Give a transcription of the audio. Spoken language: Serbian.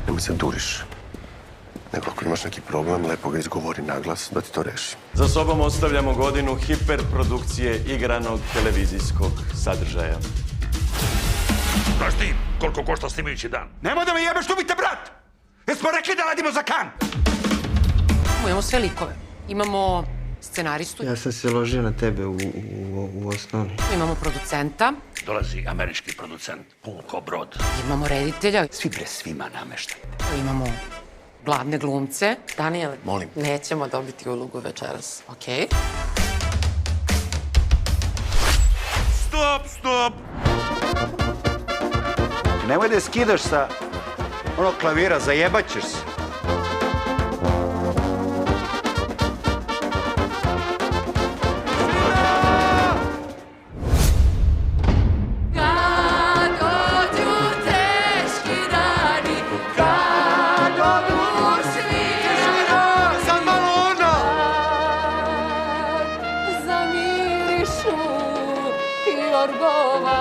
Nemoj se duriš. Nego ako imaš neki problem, lepo ga izgovori naglas da ti to reši. Za sobom ostavljamo godinu hiperprodukcije igranog televizijskog sadržaja. Znaš ti koliko košta snimajući dan? Nemoj da me jebeš, tu te brat! Jesmo rekli da radimo za kan? Imamo sve likove. Imamo scenaristu. Ja sam se ložio na tebe u osnovni. Imamo producenta. Dolazi američki producent, pun ko brod. Imamo reditelja. Svi bre svima nameštaju. Imamo glavne glumce. Daniel, Molim. nećemo dobiti ulogu večeras, okej? Stop! Nemoj da je skidaš sa onog klavira, zajebaćeš se. Zamirišu ti orgova.